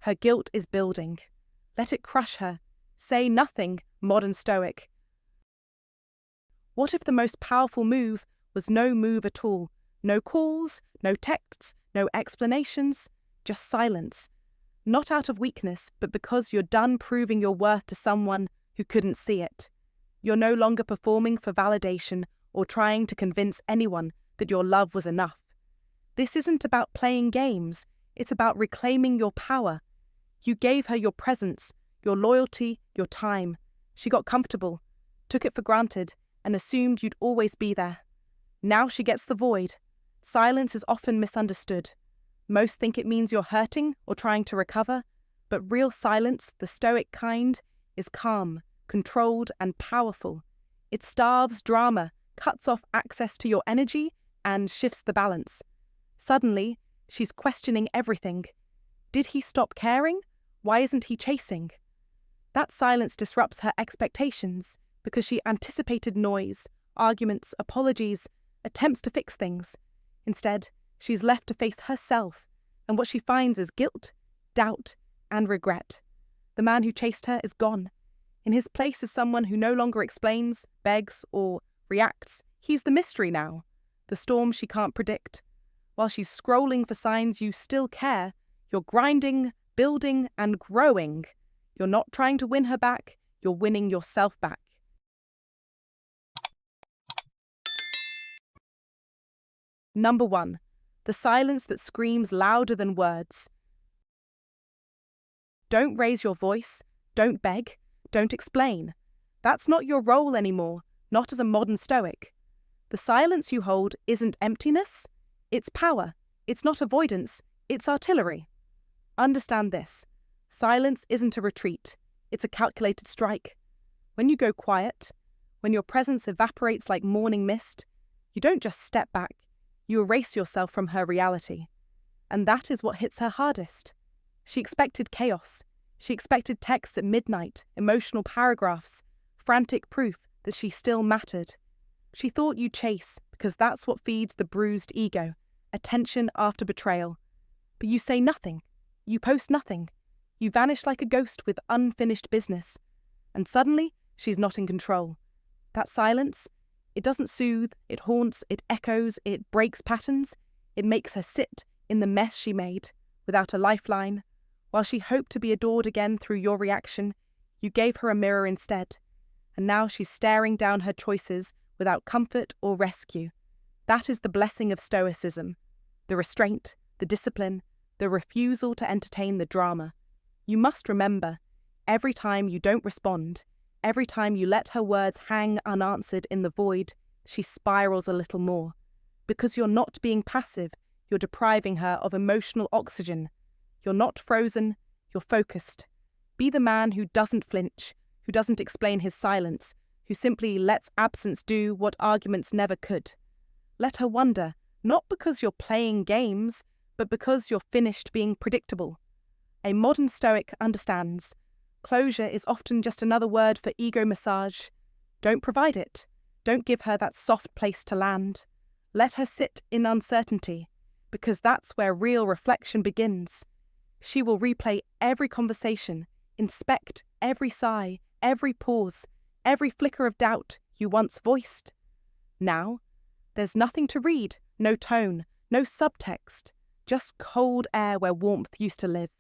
Her guilt is building. Let it crush her. Say nothing, modern Stoic. What if the most powerful move was no move at all? No calls, no texts, no explanations, just silence. Not out of weakness, but because you're done proving your worth to someone who couldn't see it. You're no longer performing for validation or trying to convince anyone that your love was enough. This isn't about playing games, it's about reclaiming your power. You gave her your presence, your loyalty, your time. She got comfortable, took it for granted, and assumed you'd always be there. Now she gets the void. Silence is often misunderstood. Most think it means you're hurting or trying to recover, but real silence, the Stoic kind, is calm, controlled, and powerful. It starves drama, cuts off access to your energy, and shifts the balance. Suddenly, she's questioning everything. Did he stop caring? Why isn't he chasing? That silence disrupts her expectations because she anticipated noise, arguments, apologies, attempts to fix things. Instead, she's left to face herself, and what she finds is guilt, doubt, and regret. The man who chased her is gone. In his place is someone who no longer explains, begs, or reacts. He's the mystery now, the storm she can't predict. While she's scrolling for signs you still care, you're grinding, building, and growing. You're not trying to win her back, you're winning yourself back. Number 1. The silence that screams louder than words. Don't raise your voice, don't beg, don't explain. That's not your role anymore, not as a modern Stoic. The silence you hold isn't emptiness, it's power. It's not avoidance, it's artillery. Understand this. Silence isn't a retreat, it's a calculated strike. When you go quiet, when your presence evaporates like morning mist, you don't just step back, you erase yourself from her reality. And that is what hits her hardest. She expected chaos. She expected texts at midnight, emotional paragraphs, frantic proof that she still mattered. She thought you'd chase because that's what feeds the bruised ego, attention after betrayal. But you say nothing. You post nothing. You vanish like a ghost with unfinished business. And suddenly, she's not in control. That silence, it doesn't soothe, it haunts, it echoes, it breaks patterns. It makes her sit in the mess she made, without a lifeline. While she hoped to be adored again through your reaction, you gave her a mirror instead. And now she's staring down her choices without comfort or rescue. That is the blessing of Stoicism. The restraint, the discipline, the refusal to entertain the drama. You must remember, every time you don't respond, every time you let her words hang unanswered in the void, she spirals a little more. Because you're not being passive, you're depriving her of emotional oxygen. You're not frozen, you're focused. Be the man who doesn't flinch, who doesn't explain his silence, who simply lets absence do what arguments never could. Let her wonder, not because you're playing games, but because you're finished being predictable. A modern Stoic understands. Closure is often just another word for ego massage. Don't provide it. Don't give her that soft place to land. Let her sit in uncertainty, because that's where real reflection begins. She will replay every conversation, inspect every sigh, every pause, every flicker of doubt you once voiced. Now, there's nothing to read, no tone, no subtext, just cold air where warmth used to live.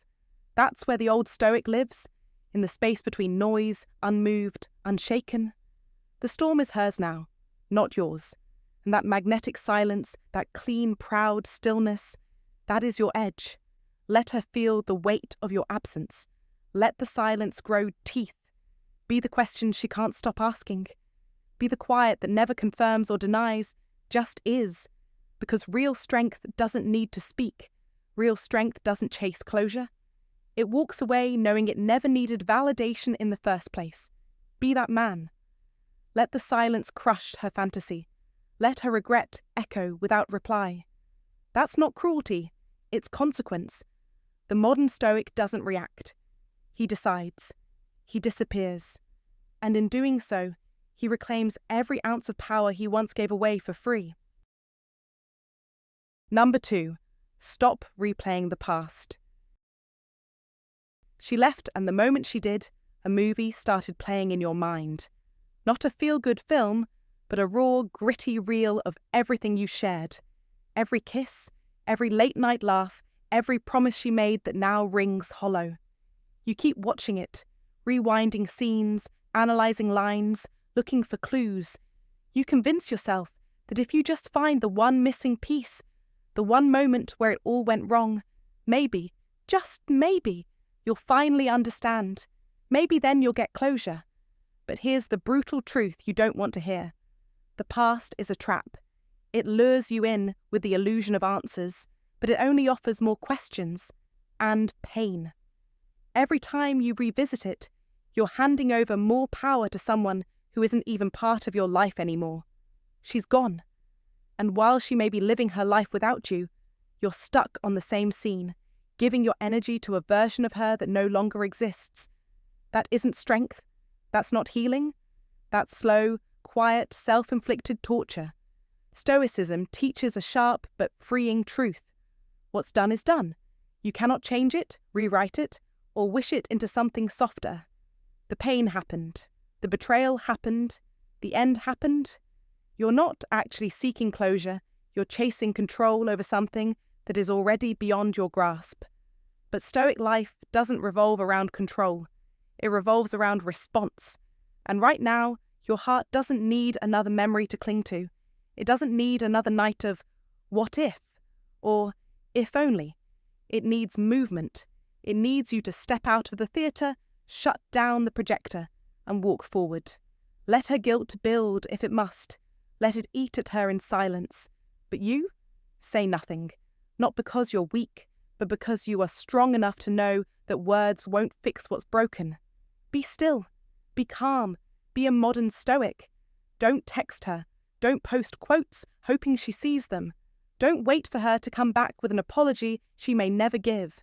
That's where the old Stoic lives, in the space between noise, unmoved, unshaken. The storm is hers now, not yours. And that magnetic silence, that clean, proud stillness, that is your edge. Let her feel the weight of your absence. Let the silence grow teeth. Be the question she can't stop asking. Be the quiet that never confirms or denies, just is. Because real strength doesn't need to speak. Real strength doesn't chase closure. It walks away knowing it never needed validation in the first place. Be that man. Let the silence crush her fantasy. Let her regret echo without reply. That's not cruelty, it's consequence. The modern Stoic doesn't react. He decides. He disappears. And in doing so, he reclaims every ounce of power he once gave away for free. Number 2. Stop replaying the past. She left, and the moment she did, a movie started playing in your mind. Not a feel-good film, but a raw, gritty reel of everything you shared. Every kiss, every late-night laugh, every promise she made that now rings hollow. You keep watching it, rewinding scenes, analysing lines, looking for clues. You convince yourself that if you just find the one missing piece, the one moment where it all went wrong, maybe, just maybe, you'll finally understand. Maybe then you'll get closure. But here's the brutal truth you don't want to hear. The past is a trap. It lures you in with the illusion of answers, but it only offers more questions and pain. Every time you revisit it, you're handing over more power to someone who isn't even part of your life anymore. She's gone. And while she may be living her life without you, you're stuck on the same scene, giving your energy to a version of her that no longer exists. That isn't strength. That's not healing. That's slow, quiet, self-inflicted torture. Stoicism teaches a sharp but freeing truth. What's done is done. You cannot change it, rewrite it, or wish it into something softer. The pain happened. The betrayal happened. The end happened. You're not actually seeking closure. You're chasing control over something that is already beyond your grasp. But Stoic life doesn't revolve around control. It revolves around response. And right now, your heart doesn't need another memory to cling to. It doesn't need another night of what if or if only. It needs movement. It needs you to step out of the theatre, shut down the projector, and walk forward. Let her guilt build if it must. Let it eat at her in silence. But you? Say nothing. Not because you're weak, but because you are strong enough to know that words won't fix what's broken. Be still. Be calm. Be a modern Stoic. Don't text her. Don't post quotes hoping she sees them. Don't wait for her to come back with an apology she may never give.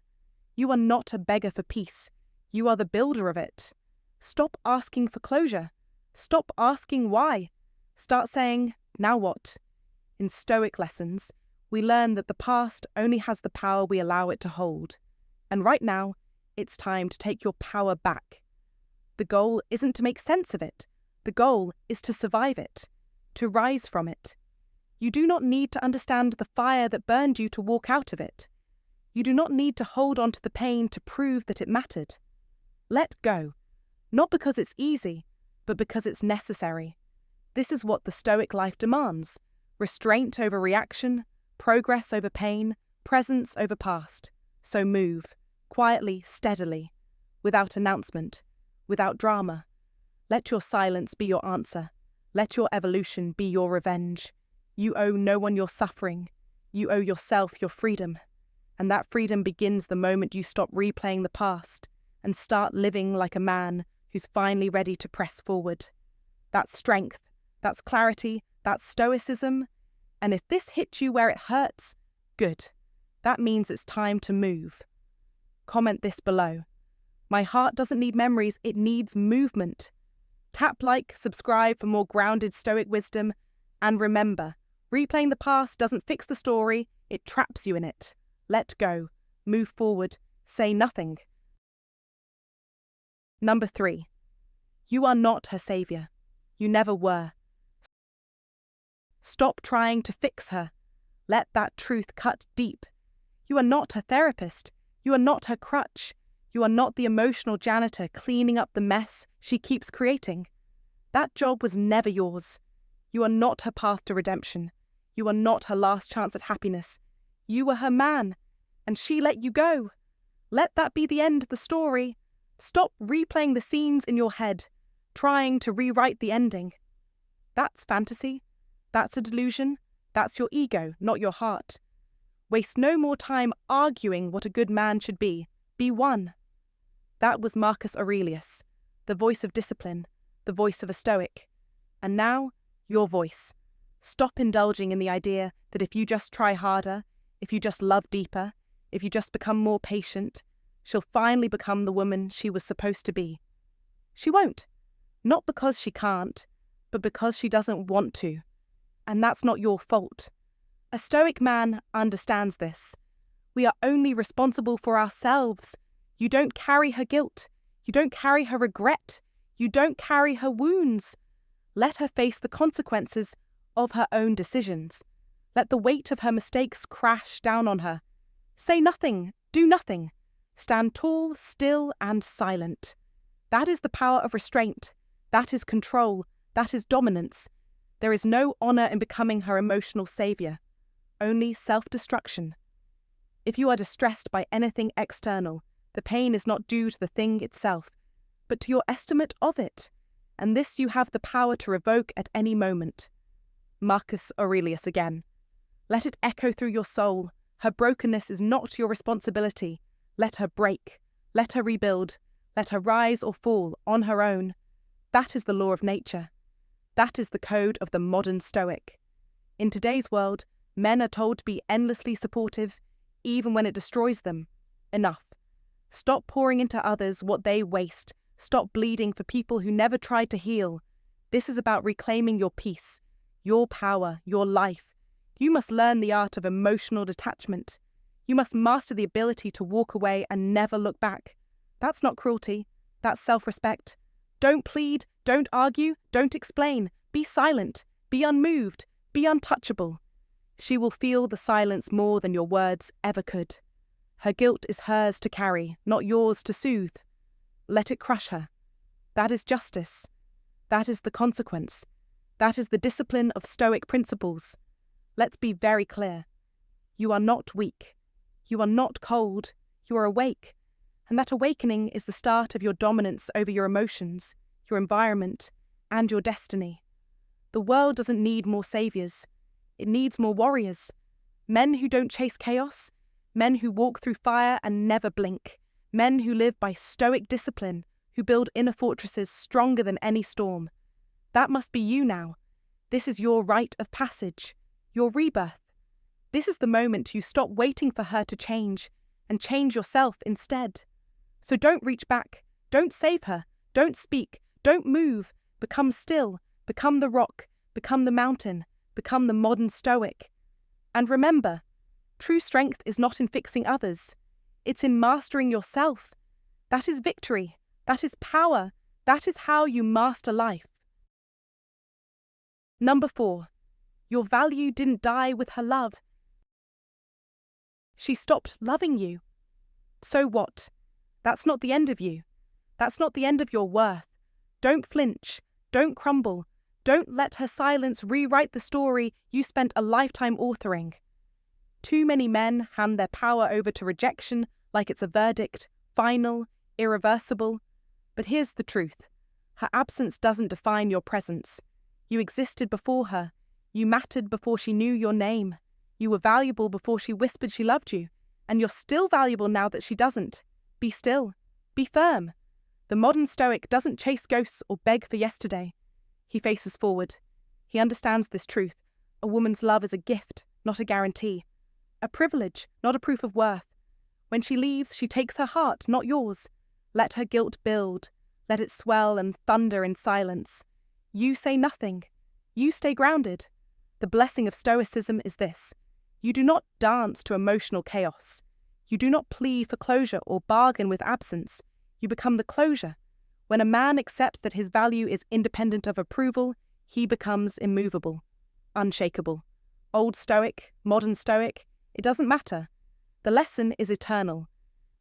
You are not a beggar for peace. You are the builder of it. Stop asking for closure. Stop asking why. Start saying, now what? In Stoic lessons, we learn that the past only has the power we allow it to hold. And right now, it's time to take your power back. The goal isn't to make sense of it. The goal is to survive it, to rise from it. You do not need to understand the fire that burned you to walk out of it. You do not need to hold on to the pain to prove that it mattered. Let go, not because it's easy, but because it's necessary. This is what the Stoic life demands: restraint over reaction, progress over pain, presence over past. So move, quietly, steadily, without announcement, without drama. Let your silence be your answer. Let your evolution be your revenge. You owe no one your suffering. You owe yourself your freedom. And that freedom begins the moment you stop replaying the past and start living like a man who's finally ready to press forward. That's strength. That's clarity. That's stoicism. And if this hits you where it hurts, good. That means it's time to move. Comment this below. My heart doesn't need memories, it needs movement. Tap like, subscribe for more grounded Stoic wisdom. And remember, replaying the past doesn't fix the story, it traps you in it. Let go. Move forward. Say nothing. Number 3. You are not her saviour. You never were. Stop trying to fix her. Let that truth cut deep. You are not her therapist. You are not her crutch. You are not the emotional janitor cleaning up the mess she keeps creating. That job was never yours. You are not her path to redemption. You are not her last chance at happiness. You were her man, and she let you go. Let that be the end of the story. Stop replaying the scenes in your head, trying to rewrite the ending. That's fantasy. That's a delusion. That's your ego, not your heart. Waste no more time arguing what a good man should be. Be one. That was Marcus Aurelius, the voice of discipline, the voice of a Stoic. And now, your voice. Stop indulging in the idea that if you just try harder, if you just love deeper, if you just become more patient, she'll finally become the woman she was supposed to be. She won't. Not because she can't, but because she doesn't want to. And that's not your fault. A Stoic man understands this. We are only responsible for ourselves. You don't carry her guilt. You don't carry her regret. You don't carry her wounds. Let her face the consequences of her own decisions. Let the weight of her mistakes crash down on her. Say nothing, do nothing. Stand tall, still, and silent. That is the power of restraint. That is control. That is dominance. There is no honor in becoming her emotional savior. Only self-destruction. If you are distressed by anything external, the pain is not due to the thing itself, but to your estimate of it, and this you have the power to revoke at any moment. Marcus Aurelius again. Let it echo through your soul. Her brokenness is not your responsibility. Let her break. Let her rebuild. Let her rise or fall on her own. That is the law of nature. That is the code of the modern Stoic. In today's world, men are told to be endlessly supportive, even when it destroys them. Enough. Stop pouring into others what they waste. Stop bleeding for people who never tried to heal. This is about reclaiming your peace, your power, your life. You must learn the art of emotional detachment. You must master the ability to walk away and never look back. That's not cruelty. That's self-respect. Don't plead, don't argue, don't explain. Be silent, be unmoved, be untouchable. She will feel the silence more than your words ever could. Her guilt is hers to carry, not yours to soothe. Let it crush her. That is justice. That is the consequence. That is the discipline of Stoic principles. Let's be very clear. You are not weak. You are not cold. You are awake. And that awakening is the start of your dominance over your emotions, your environment, and your destiny. The world doesn't need more saviors. It needs more warriors. Men who don't chase chaos. Men who walk through fire and never blink. Men who live by Stoic discipline, who build inner fortresses stronger than any storm. That must be you now. This is your rite of passage, your rebirth. This is the moment you stop waiting for her to change and change yourself instead. So don't reach back, don't save her, don't speak, don't move. Become still, become the rock, become the mountain, become the modern Stoic. And remember, true strength is not in fixing others. It's in mastering yourself. That is victory. That is power. That is how you master life. Number 4. Your value didn't die with her love. She stopped loving you. So what? That's not the end of you. That's not the end of your worth. Don't flinch. Don't crumble. Don't let her silence rewrite the story you spent a lifetime authoring. Too many men hand their power over to rejection like it's a verdict, final, irreversible. But here's the truth. Her absence doesn't define your presence. You existed before her. You mattered before she knew your name. You were valuable before she whispered she loved you. And you're still valuable now that she doesn't. Be still. Be firm. The modern Stoic doesn't chase ghosts or beg for yesterday. He faces forward. He understands this truth. A woman's love is a gift, not a guarantee. A privilege, not a proof of worth. When she leaves, she takes her heart, not yours. Let her guilt build. Let it swell and thunder in silence. You say nothing. You stay grounded. The blessing of Stoicism is this. You do not dance to emotional chaos. You do not plead for closure or bargain with absence. You become the closure. When a man accepts that his value is independent of approval, he becomes immovable, unshakable. Old Stoic, modern Stoic, it doesn't matter. The lesson is eternal.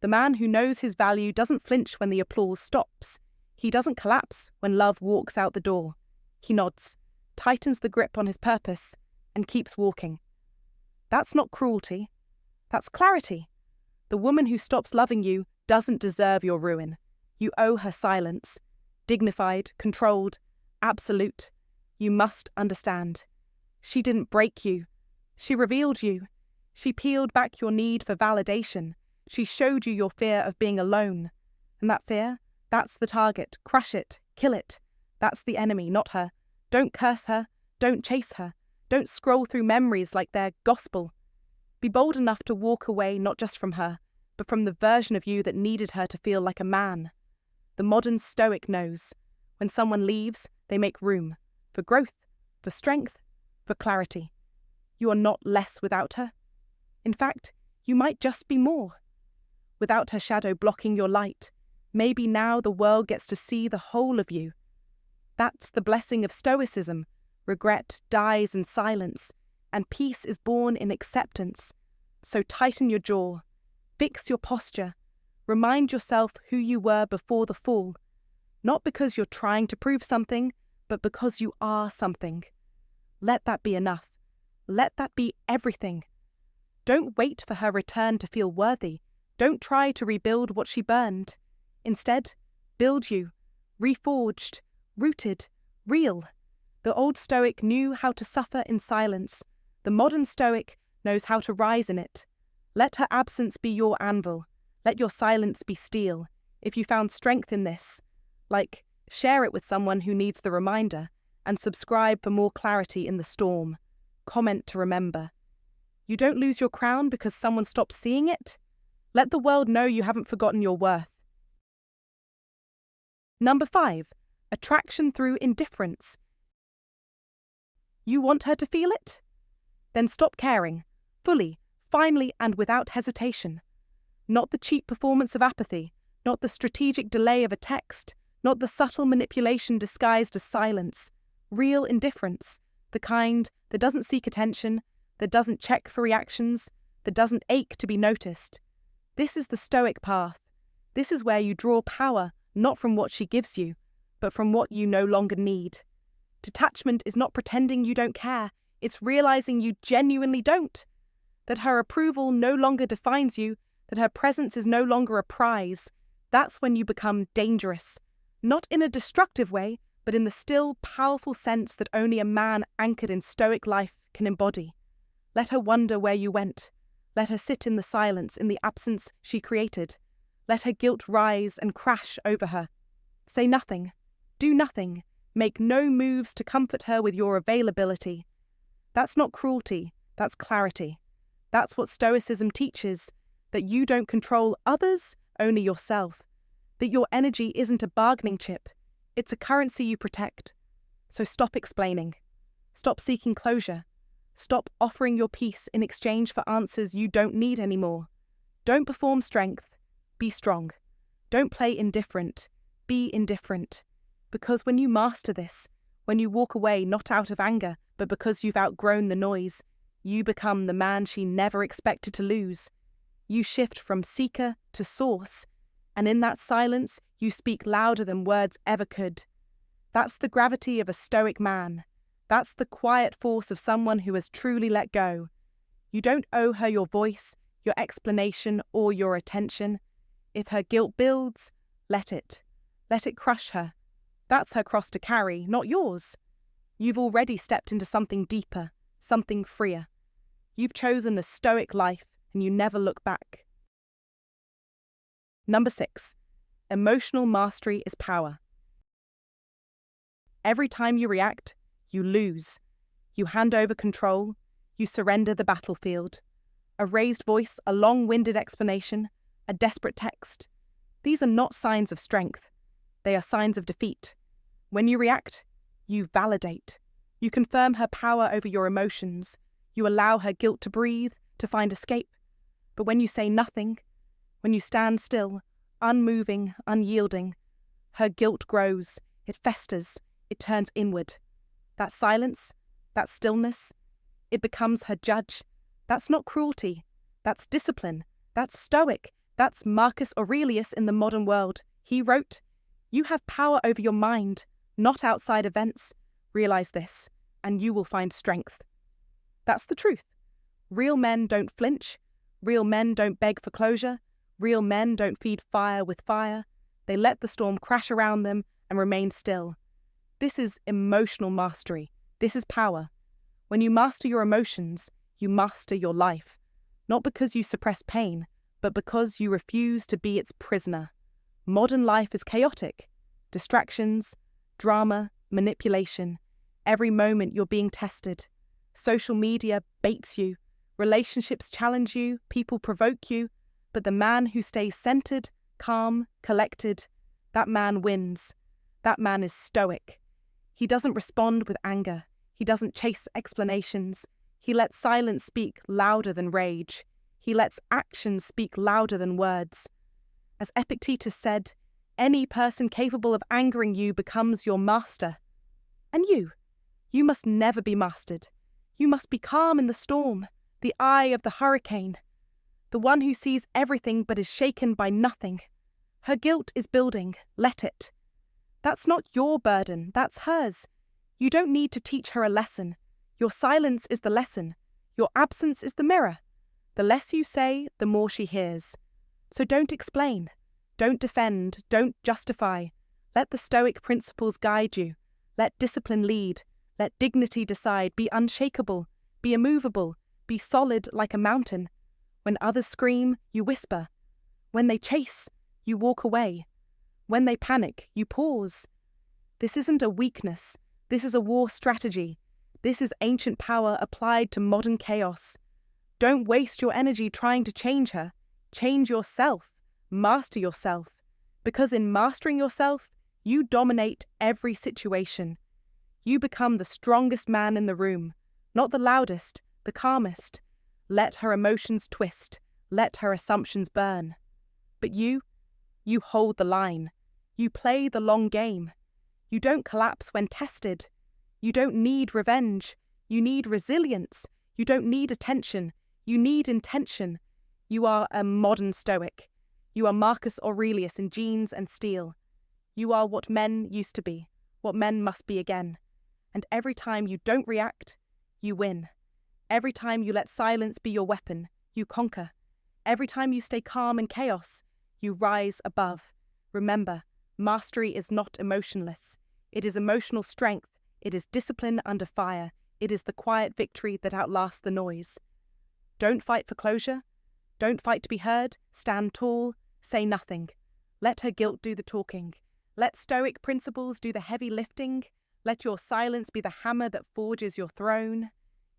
The man who knows his value doesn't flinch when the applause stops. He doesn't collapse when love walks out the door. He nods, tightens the grip on his purpose, and keeps walking. That's not cruelty. That's clarity. The woman who stops loving you doesn't deserve your ruin. You owe her silence. Dignified, controlled, absolute. You must understand. She didn't break you. She revealed you. She peeled back your need for validation. She showed you your fear of being alone. And that fear, that's the target. Crush it. Kill it. That's the enemy, not her. Don't curse her. Don't chase her. Don't scroll through memories like they're gospel. Be bold enough to walk away not just from her, but from the version of you that needed her to feel like a man. The modern Stoic knows. When someone leaves, they make room. For growth, for strength, for clarity. You are not less without her. In fact, you might just be more. without her shadow blocking your light. Maybe now the world gets to see the whole of you. That's the blessing of Stoicism. Regret dies in silence, and peace is born in acceptance. So tighten your jaw, fix your posture, remind yourself who you were before the fall. Not because you're trying to prove something, but because you are something. Let that be enough. Let that be everything. Don't wait for her return to feel worthy. Don't try to rebuild what she burned. Instead, build you, reforged, rooted, real. The old Stoic knew how to suffer in silence. The modern Stoic knows how to rise in it. Let her absence be your anvil. Let your silence be steel. If you found strength in this, share it with someone who needs the reminder, and subscribe for more clarity in the storm. Comment to remember. You don't lose your crown because someone stops seeing it. Let the world know you haven't forgotten your worth. Number 5. Attraction through indifference. You want her to feel it? Then stop caring, fully, finally, and without hesitation. Not the cheap performance of apathy, not the strategic delay of a text, not the subtle manipulation disguised as silence. Real indifference, the kind that doesn't seek attention, that doesn't check for reactions, that doesn't ache to be noticed. This is the Stoic path. This is where you draw power, not from what she gives you, but from what you no longer need. Detachment is not pretending you don't care, it's realizing you genuinely don't. That her approval no longer defines you, that her presence is no longer a prize. That's when you become dangerous. Not in a destructive way, but in the still, powerful sense that only a man anchored in Stoic life can embody. Let her wonder where you went. Let her sit in the silence, in the absence she created. Let her guilt rise and crash over her. Say nothing. Do nothing. Make no moves to comfort her with your availability. That's not cruelty, that's clarity. That's what Stoicism teaches, that you don't control others, only yourself. That your energy isn't a bargaining chip, it's a currency you protect. So stop explaining. Stop seeking closure. Stop offering your peace in exchange for answers you don't need anymore. Don't perform strength. Be strong. Don't play indifferent. Be indifferent. Because when you master this, when you walk away not out of anger, but because you've outgrown the noise, you become the man she never expected to lose. You shift from seeker to source, and in that silence, you speak louder than words ever could. That's the gravity of a Stoic man. That's the quiet force of someone who has truly let go. You don't owe her your voice, your explanation, or your attention. If her guilt builds, let it. Let it crush her. That's her cross to carry, not yours. You've already stepped into something deeper, something freer. You've chosen a Stoic life, and you never look back. Number 6. Emotional mastery is power. Every time you react, you lose. You hand over control. You surrender the battlefield. A raised voice, a long-winded explanation, a desperate text. These are not signs of strength. They are signs of defeat. When you react, you validate. You confirm her power over your emotions. You allow her guilt to breathe, to find escape. But when you say nothing, when you stand still, unmoving, unyielding, her guilt grows, it festers, it turns inward. That silence, that stillness, it becomes her judge. That's not cruelty. That's discipline. That's Stoic. That's Marcus Aurelius in the modern world. He wrote, "You have power over your mind, not outside events. Realize this, and you will find strength." That's the truth. Real men don't flinch. Real men don't beg for closure. Real men don't feed fire with fire. They let the storm crash around them and remain still. This is emotional mastery. This is power. When you master your emotions, you master your life. Not because you suppress pain, but because you refuse to be its prisoner. Modern life is chaotic. Distractions, drama, manipulation. Every moment you're being tested. Social media baits you. Relationships challenge you. People provoke you. But the man who stays centered, calm, collected, that man wins. That man is Stoic. He doesn't respond with anger. He doesn't chase explanations. He lets silence speak louder than rage. He lets actions speak louder than words. As Epictetus said, any person capable of angering you becomes your master. And you must never be mastered. You must be calm in the storm, the eye of the hurricane, the one who sees everything but is shaken by nothing. Her guilt is building, let it. That's not your burden, that's hers. You don't need to teach her a lesson. Your silence is the lesson. Your absence is the mirror. The less you say, the more she hears. So don't explain. Don't defend. Don't justify. Let the Stoic principles guide you. Let discipline lead. Let dignity decide. Be unshakable. Be immovable. Be solid like a mountain. When others scream, you whisper. When they chase, you walk away. When they panic, you pause. This isn't a weakness. This is a war strategy. This is ancient power applied to modern chaos. Don't waste your energy trying to change her. Change yourself. Master yourself. Because in mastering yourself, you dominate every situation. You become the strongest man in the room, not the loudest, the calmest. Let her emotions twist. Let her assumptions burn. But you hold the line. You play the long game. You don't collapse when tested. You don't need revenge. You need resilience. You don't need attention. You need intention. You are a modern Stoic. You are Marcus Aurelius in jeans and steel. You are what men used to be, what men must be again. And every time you don't react, you win. Every time you let silence be your weapon, you conquer. Every time you stay calm in chaos, you rise above. Remember, mastery is not emotionless. It is emotional strength. It is discipline under fire. It is the quiet victory that outlasts the noise. Don't fight for closure. Don't fight to be heard. Stand tall. Say nothing. Let her guilt do the talking. Let Stoic principles do the heavy lifting. Let your silence be the hammer that forges your throne.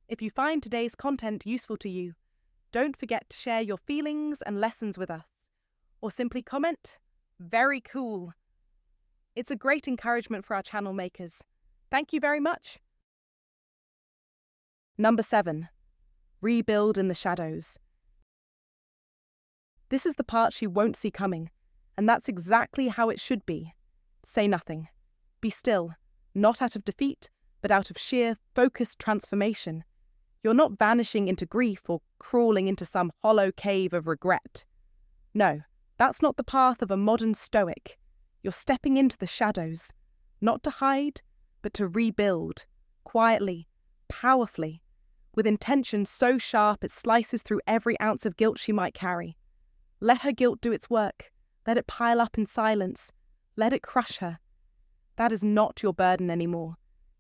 If you find today's content useful to you, don't forget to share your feelings and lessons with us. Or simply comment, "Very cool." It's a great encouragement for our channel makers. Thank you very much. Number 7. Rebuild in the shadows. This is the part she won't see coming, and that's exactly how it should be. Say nothing. Be still, not out of defeat, but out of sheer, focused transformation. You're not vanishing into grief or crawling into some hollow cave of regret. No, that's not the path of a modern Stoic. You're stepping into the shadows, not to hide, but to rebuild, quietly, powerfully, with intention so sharp it slices through every ounce of guilt she might carry. Let her guilt do its work. Let it pile up in silence. Let it crush her. That is not your burden anymore.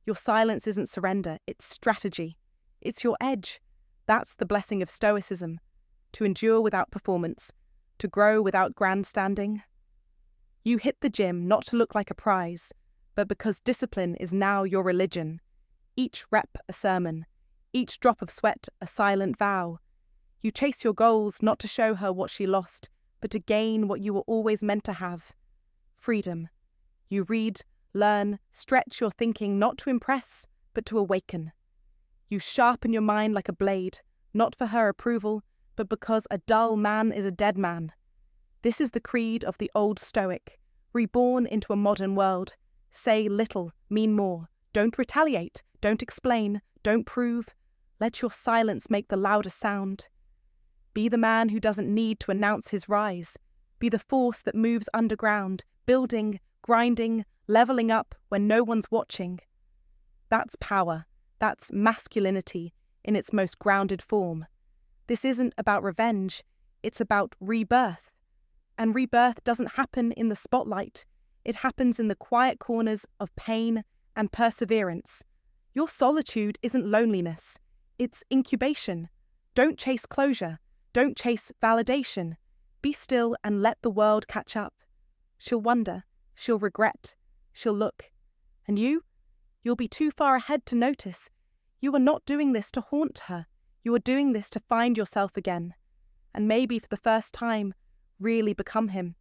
Your silence isn't surrender, it's strategy. It's your edge. That's the blessing of Stoicism. To endure without performance. To grow without grandstanding. You hit the gym not to look like a prize, but because discipline is now your religion. Each rep a sermon. Each drop of sweat a silent vow. You chase your goals not to show her what she lost, but to gain what you were always meant to have. Freedom. You read, learn, stretch your thinking not to impress, but to awaken. You sharpen your mind like a blade, not for her approval, but because a dull man is a dead man. This is the creed of the old Stoic, reborn into a modern world. Say little, mean more. Don't retaliate, don't explain, don't prove. Let your silence make the louder sound. Be the man who doesn't need to announce his rise. Be the force that moves underground, building, grinding, leveling up when no one's watching. That's power. That's masculinity in its most grounded form. This isn't about revenge. It's about rebirth. And rebirth doesn't happen in the spotlight. It happens in the quiet corners of pain and perseverance. Your solitude isn't loneliness. It's incubation. Don't chase closure. Don't chase validation. Be still and let the world catch up. She'll wonder. She'll regret. She'll look. And you'll be too far ahead to notice. You are not doing this to haunt her. You are doing this to find yourself again. And maybe for the first time, really become him.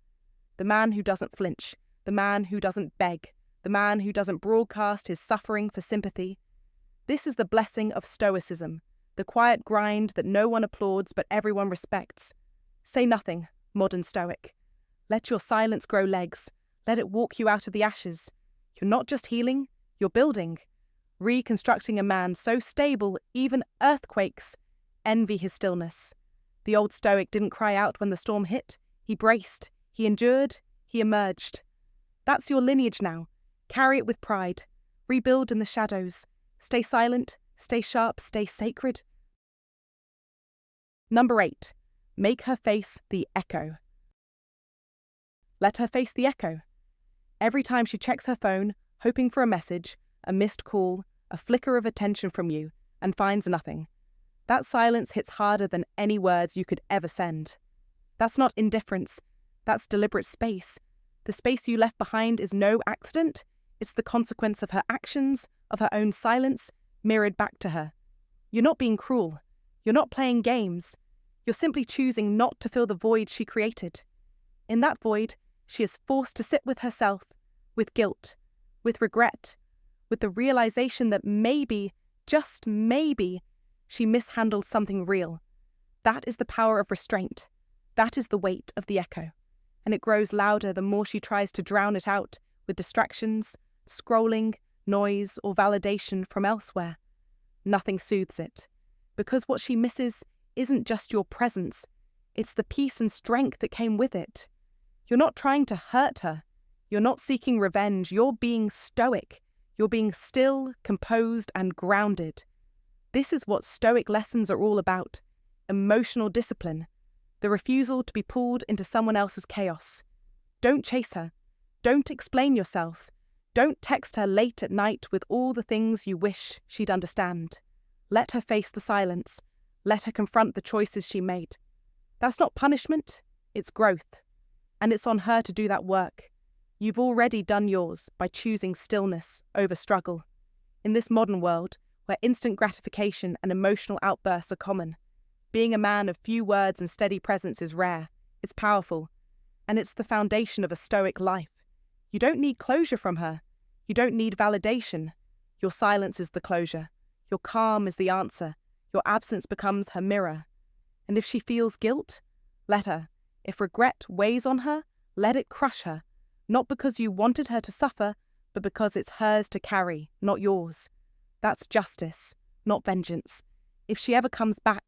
The man who doesn't flinch. The man who doesn't beg. The man who doesn't broadcast his suffering for sympathy. This is the blessing of Stoicism. the quiet grind that no one applauds but everyone respects. Say nothing, modern Stoic. Let your silence grow legs. Let it walk you out of the ashes. You're not just healing, you're building. Reconstructing a man so stable, even earthquakes envy his stillness. The old Stoic didn't cry out when the storm hit. He braced, he endured, he emerged. That's your lineage now. Carry it with pride. Rebuild in the shadows. Stay silent, stay sharp, stay sacred. Number 8. Make her face the echo. Let her face the echo. Every time she checks her phone, hoping for a message, a missed call, a flicker of attention from you, and finds nothing. That silence hits harder than any words you could ever send. That's not indifference. That's deliberate space. The space you left behind is no accident. It's the consequence of her actions, of her own silence, mirrored back to her. You're not being cruel. You're not playing games. You're simply choosing not to fill the void she created. In that void, she is forced to sit with herself, with guilt, with regret, with the realization that maybe, just maybe, she mishandled something real. That is the power of restraint. That is the weight of the echo. And it grows louder the more she tries to drown it out with distractions, scrolling, noise, or validation from elsewhere. Nothing soothes it, because what she misses isn't just your presence, it's the peace and strength that came with it. You're not trying to hurt her. You're not seeking revenge. You're being stoic. You're being still, composed, and grounded. This is what Stoic lessons are all about. Emotional discipline. The refusal to be pulled into someone else's chaos. Don't chase her. Don't explain yourself. Don't text her late at night with all the things you wish she'd understand. Let her face the silence. Let her confront the choices she made. That's not punishment, it's growth. And it's on her to do that work. You've already done yours by choosing stillness over struggle. In this modern world, where instant gratification and emotional outbursts are common, being a man of few words and steady presence is rare. It's powerful. And it's the foundation of a Stoic life. You don't need closure from her. You don't need validation. Your silence is the closure. Your calm is the answer. Your absence becomes her mirror. And if she feels guilt, let her. If regret weighs on her, let it crush her. Not because you wanted her to suffer, but because it's hers to carry, not yours. That's justice, not vengeance. If she ever comes back,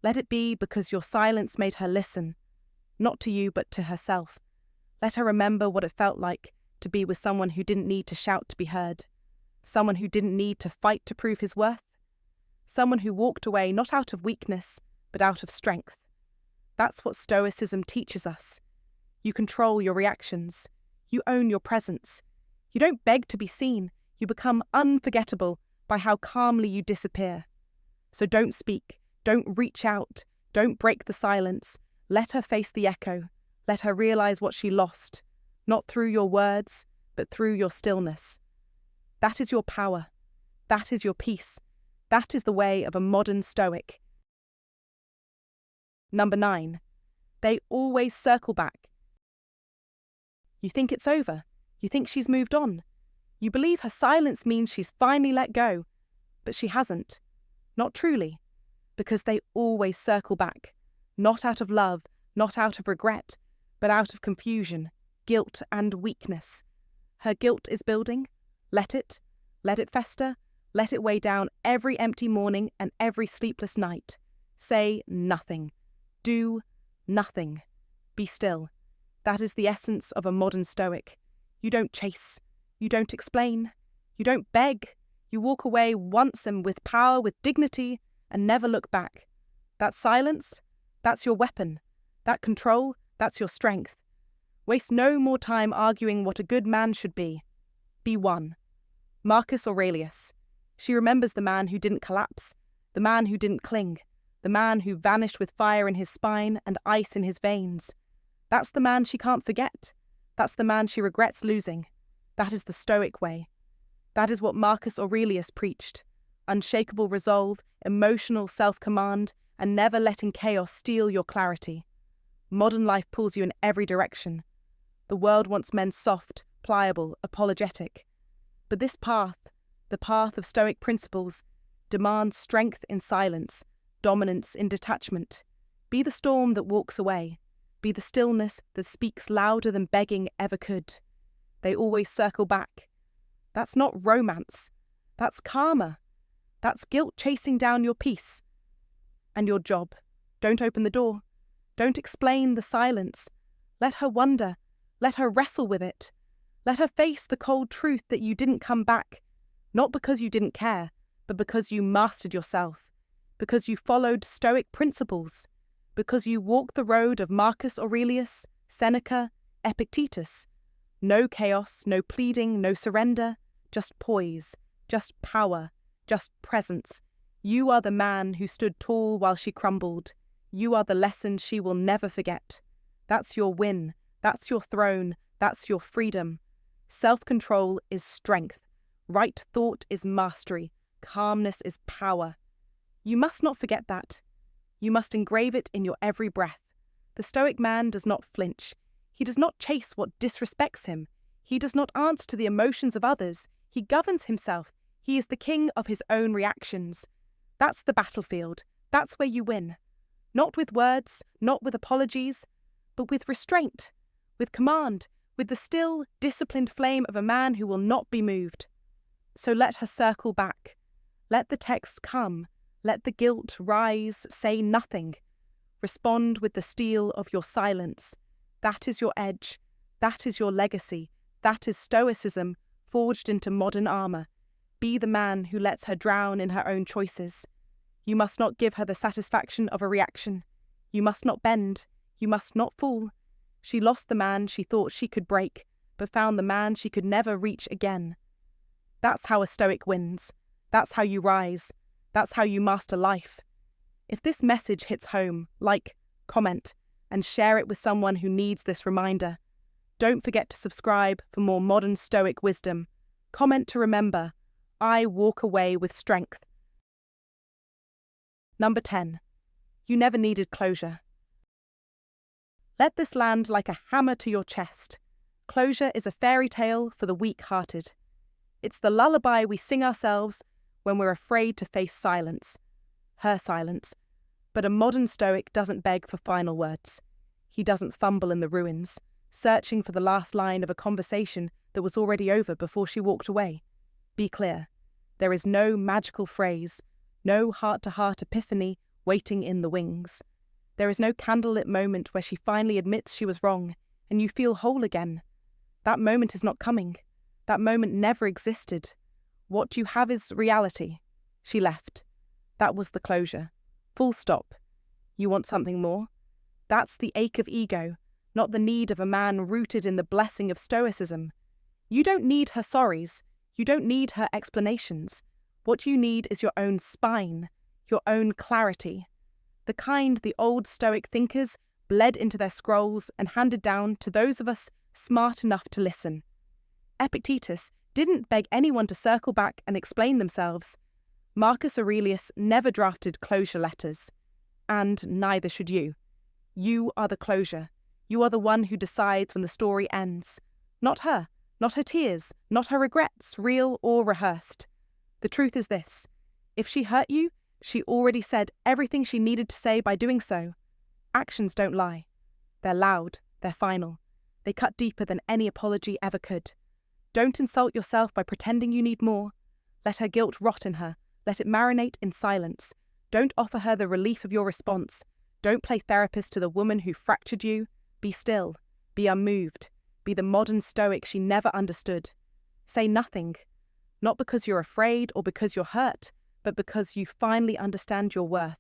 let it be because your silence made her listen, not to you but to herself. Let her remember what it felt like to be with someone who didn't need to shout to be heard, someone who didn't need to fight to prove his worth, someone who walked away not out of weakness but out of strength. That's what Stoicism teaches us. You control your reactions. You own your presence. You don't beg to be seen. You become unforgettable by how calmly you disappear. So don't speak. Don't reach out. Don't break the silence. Let her face the echo. Let her realize what she lost, not through your words, but through your stillness. That is your power. That is your peace. That is the way of a modern Stoic. Number 9. They always circle back. You think it's over. You think she's moved on. You believe her silence means she's finally let go. But she hasn't. Not truly. Because they always circle back. Not out of love, not out of regret, but out of confusion, guilt, and weakness. Her guilt is building. Let it fester. Let it weigh down every empty morning and every sleepless night. Say nothing. Do nothing. Be still. That is the essence of a modern Stoic. You don't chase. You don't explain. You don't beg. You walk away once and with power, with dignity, and never look back. That silence, that's your weapon. That control, that's your strength. Waste no more time arguing what a good man should be. Be one. Marcus Aurelius. She remembers the man who didn't collapse, the man who didn't cling, the man who vanished with fire in his spine and ice in his veins. That's the man she can't forget. That's the man she regrets losing. That is the Stoic way. That is what Marcus Aurelius preached. Unshakable resolve, emotional self-command, and never letting chaos steal your clarity. Modern life pulls you in every direction. The world wants men soft, pliable, apologetic. But this path, the path of Stoic principles, Demand strength in silence, dominance in detachment. Be the storm that walks away. Be the stillness that speaks louder than begging ever could. They always circle back. That's not romance. That's karma. That's guilt chasing down your peace. And your job. Don't open the door. Don't explain the silence. Let her wonder. Let her wrestle with it. Let her face the cold truth that you didn't come back, not because you didn't care, but because you mastered yourself, because you followed Stoic principles, because you walked the road of Marcus Aurelius, Seneca, Epictetus. No chaos, no pleading, no surrender, just poise, just power, just presence. You are the man who stood tall while she crumbled. You are the lesson she will never forget. That's your win. That's your throne. That's your freedom. Self-control is strength. Right thought is mastery. Calmness is power. You must not forget that. You must engrave it in your every breath. The Stoic man does not flinch. He does not chase what disrespects him. He does not answer to the emotions of others. He governs himself. He is the king of his own reactions. That's the battlefield. That's where you win. Not with words, not with apologies, but with restraint, with command, with the still, disciplined flame of a man who will not be moved. So let her circle back. Let the text come. Let the guilt rise. Say nothing. Respond with the steel of your silence. That is your edge. That is your legacy. That is Stoicism forged into modern armour. Be the man who lets her drown in her own choices. You must not give her the satisfaction of a reaction. You must not bend. You must not fall. She lost the man she thought she could break, but found the man she could never reach again. That's how a Stoic wins. That's how you rise. That's how you master life. If this message hits home, like, comment, and share it with someone who needs this reminder. Don't forget to subscribe for more modern Stoic wisdom. Comment to remember, I walk away with strength. Number 10. You never needed closure. Let this land like a hammer to your chest. Closure is a fairy tale for the weak-hearted. It's the lullaby we sing ourselves when we're afraid to face silence. Her silence. But a modern Stoic doesn't beg for final words. He doesn't fumble in the ruins, searching for the last line of a conversation that was already over before she walked away. Be clear. There is no magical phrase, no heart-to-heart epiphany waiting in the wings. There is no candlelit moment where she finally admits she was wrong and you feel whole again. That moment is not coming. That moment never existed. What you have is reality. She left. That was the closure. Full stop. You want something more? That's the ache of ego, not the need of a man rooted in the blessing of Stoicism. You don't need her sorries. You don't need her explanations. What you need is your own spine, your own clarity. The kind the old Stoic thinkers bled into their scrolls and handed down to those of us smart enough to listen. Epictetus didn't beg anyone to circle back and explain themselves. Marcus Aurelius never drafted closure letters. And neither should you. You are the closure. You are the one who decides when the story ends. Not her, not her tears, not her regrets, real or rehearsed. The truth is this. If she hurt you, she already said everything she needed to say by doing so. Actions don't lie. They're loud, they're final. They cut deeper than any apology ever could. Don't insult yourself by pretending you need more. Let her guilt rot in her. Let it marinate in silence. Don't offer her the relief of your response. Don't play therapist to the woman who fractured you. Be still. Be unmoved. Be the modern Stoic she never understood. Say nothing. Not because you're afraid or because you're hurt, but because you finally understand your worth.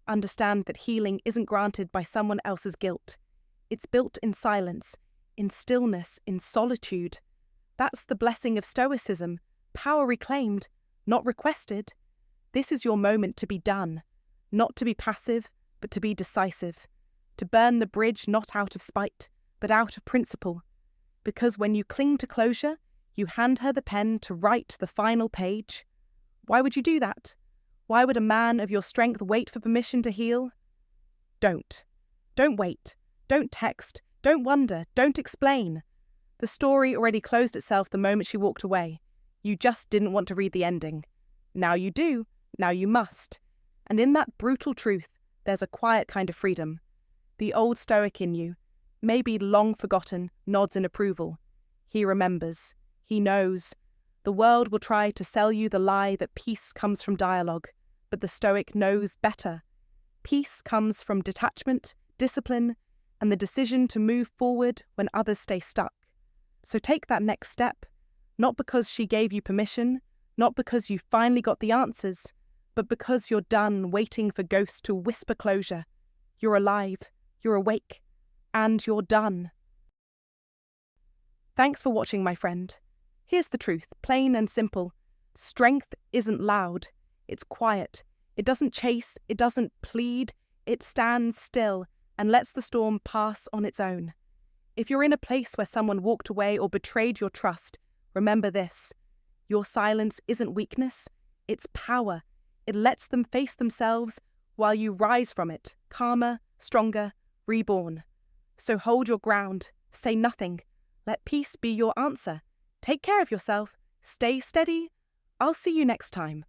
Understand that healing isn't granted by someone else's guilt. It's built in silence, in stillness, in solitude. That's the blessing of Stoicism, power reclaimed, not requested. This is your moment to be done, not to be passive, but to be decisive. To burn the bridge not out of spite, but out of principle. Because when you cling to closure, you hand her the pen to write the final page. Why would you do that? Why would a man of your strength wait for permission to heal? Don't. Don't wait. Don't text. Don't wonder. Don't explain. The story already closed itself the moment she walked away. You just didn't want to read the ending. Now you do. Now you must. And in that brutal truth, there's a quiet kind of freedom. The old Stoic in you, maybe long forgotten, nods in approval. He remembers. He knows. The world will try to sell you the lie that peace comes from dialogue, but the Stoic knows better. Peace comes from detachment, discipline, and the decision to move forward when others stay stuck. So take that next step, not because she gave you permission, not because you finally got the answers, but because you're done waiting for ghosts to whisper closure. You're alive, you're awake, and you're done. Thanks for watching, my friend. Here's the truth, plain and simple. Strength isn't loud, it's quiet. It doesn't chase, it doesn't plead, it stands still and lets the storm pass on its own. If you're in a place where someone walked away or betrayed your trust, remember this. Your silence isn't weakness, it's power. It lets them face themselves while you rise from it, calmer, stronger, reborn. So hold your ground, say nothing. Let peace be your answer. Take care of yourself, stay steady. I'll see you next time.